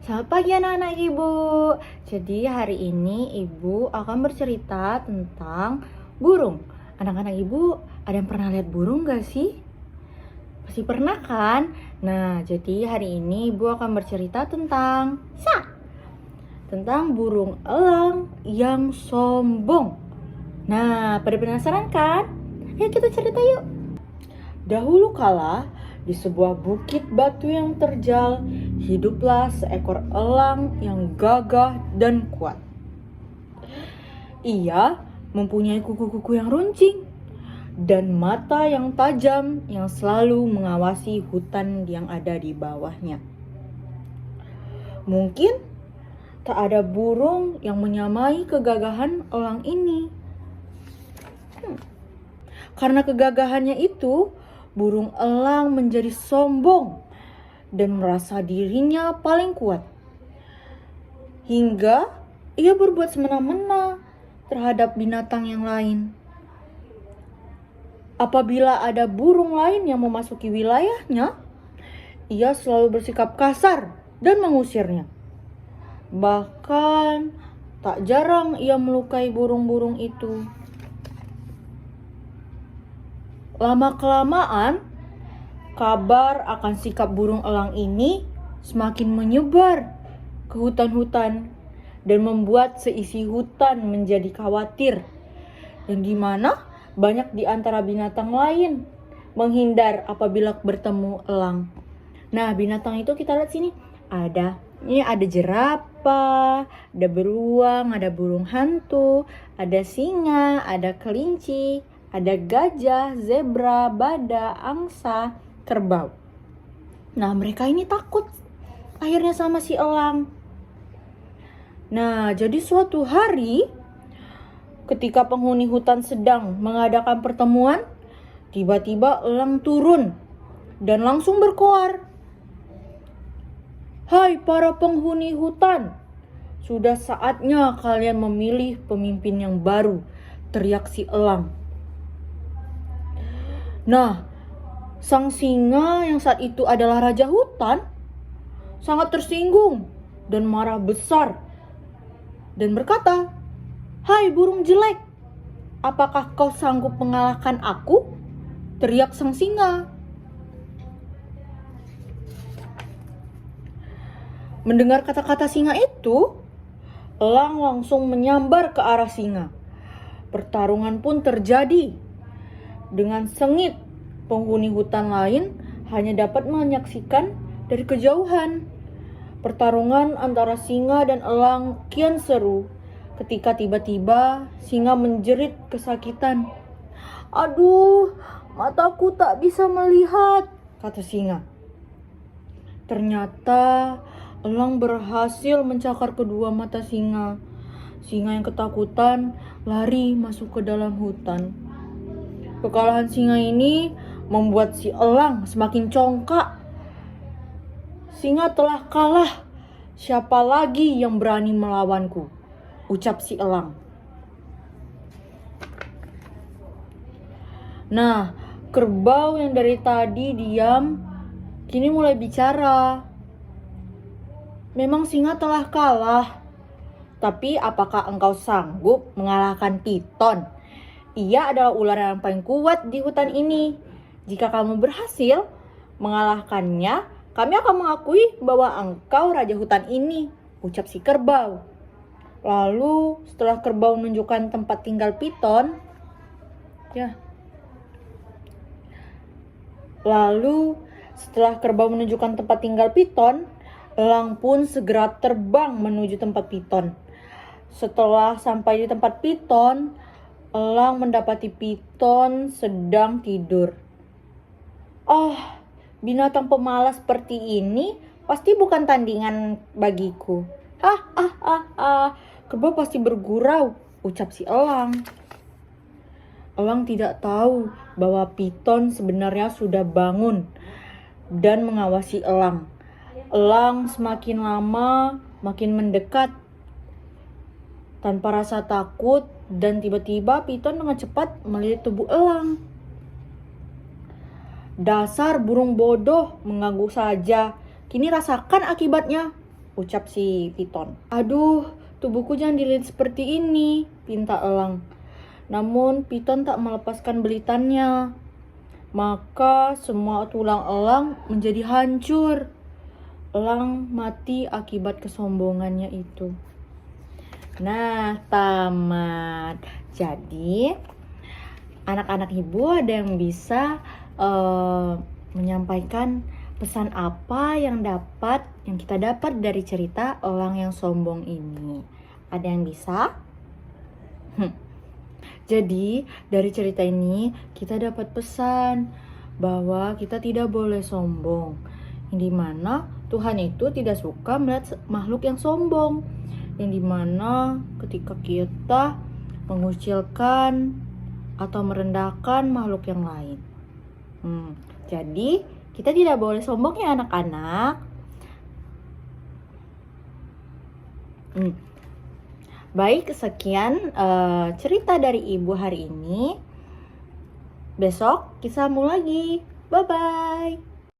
Selamat pagi anak-anak ibu. Jadi hari ini ibu akan bercerita tentang burung. Anak-anak ibu ada yang pernah lihat burung gak sih? Pasti pernah kan? Nah jadi hari ini ibu akan bercerita tentang burung elang yang sombong. Nah pada penasaran kan? Ayo kita cerita yuk. Dahulu kala, di sebuah bukit batu yang terjal, hiduplah seekor elang yang gagah dan kuat. Ia mempunyai kuku-kuku yang runcing dan mata yang tajam yang selalu mengawasi hutan yang ada di bawahnya. Mungkin tak ada burung yang menyamai kegagahan elang ini. Karena kegagahannya itu, burung elang menjadi sombong dan merasa dirinya paling kuat. Hingga ia berbuat semena-mena terhadap binatang yang lain. Apabila ada burung lain yang memasuki wilayahnya, ia selalu bersikap kasar dan mengusirnya. Bahkan tak jarang ia melukai burung-burung itu. Lama-kelamaan, kabar akan sikap burung elang ini semakin menyebar ke hutan-hutan dan membuat seisi hutan menjadi khawatir. Dan di mana banyak di antara binatang lain menghindar apabila bertemu elang. Nah, binatang itu kita lihat sini. Ini ada jerapah, ada beruang, ada burung hantu, ada singa, ada kelinci, ada gajah, zebra, badak, angsa, kerbau. Nah, mereka ini takut akhirnya sama si elang. Nah, jadi suatu hari ketika penghuni hutan sedang mengadakan pertemuan, tiba-tiba elang turun dan langsung berkoar. "Hai para penghuni hutan, sudah saatnya kalian memilih pemimpin yang baru," teriak si elang. Nah, sang singa yang saat itu adalah raja hutan sangat tersinggung dan marah besar dan berkata, "Hai burung jelek, apakah kau sanggup mengalahkan aku?" teriak sang singa. Mendengar kata-kata singa itu, elang langsung menyambar ke arah singa. Pertarungan pun terjadi. Dengan sengit, penghuni hutan lain hanya dapat menyaksikan dari kejauhan. Pertarungan antara singa dan elang kian seru ketika tiba-tiba singa menjerit kesakitan. "Aduh, mataku tak bisa melihat," kata singa. Ternyata elang berhasil mencakar kedua mata singa. Singa yang ketakutan lari masuk ke dalam hutan. Kekalahan singa ini membuat si elang semakin congkak. "Singa telah kalah. Siapa lagi yang berani melawanku?" ucap si elang. Nah, kerbau yang dari tadi diam, kini mulai bicara. "Memang singa telah kalah. Tapi apakah engkau sanggup mengalahkan piton? Ia adalah ular yang paling kuat di hutan ini. Jika kamu berhasil mengalahkannya, kami akan mengakui bahwa engkau raja hutan ini," ucap si kerbau. Lalu setelah kerbau menunjukkan tempat tinggal piton, elang pun segera terbang menuju tempat piton. Setelah sampai di tempat piton, elang mendapati piton sedang tidur. "Oh, binatang pemalas seperti ini pasti bukan tandingan bagiku. Kerbau pasti bergurau," ucap si elang. Elang tidak tahu bahwa piton sebenarnya sudah bangun dan mengawasi elang. Elang semakin lama makin mendekat tanpa rasa takut, dan tiba-tiba piton dengan cepat melilit tubuh elang. "Dasar burung bodoh, mengganggu saja. Kini rasakan akibatnya," ucap si piton. Aduh, tubuhku jangan dilihat seperti ini, pinta elang. Namun piton tak melepaskan belitannya. Maka semua tulang elang menjadi hancur. Elang mati akibat kesombongannya itu. Nah, tamat. Jadi, anak-anak ibu ada yang bisa menyampaikan pesan apa yang kita dapat dari cerita elang yang sombong ini. Ada yang bisa? Jadi, dari cerita ini kita dapat pesan bahwa kita tidak boleh sombong. Yang dimana Tuhan itu tidak suka melihat makhluk yang sombong. Yang dimana ketika kita mengucilkan atau merendahkan makhluk yang lain. Jadi, kita tidak boleh sombong ya anak-anak. Baik, sekian cerita dari Ibu hari ini. Besok kita sambung lagi. Bye-bye.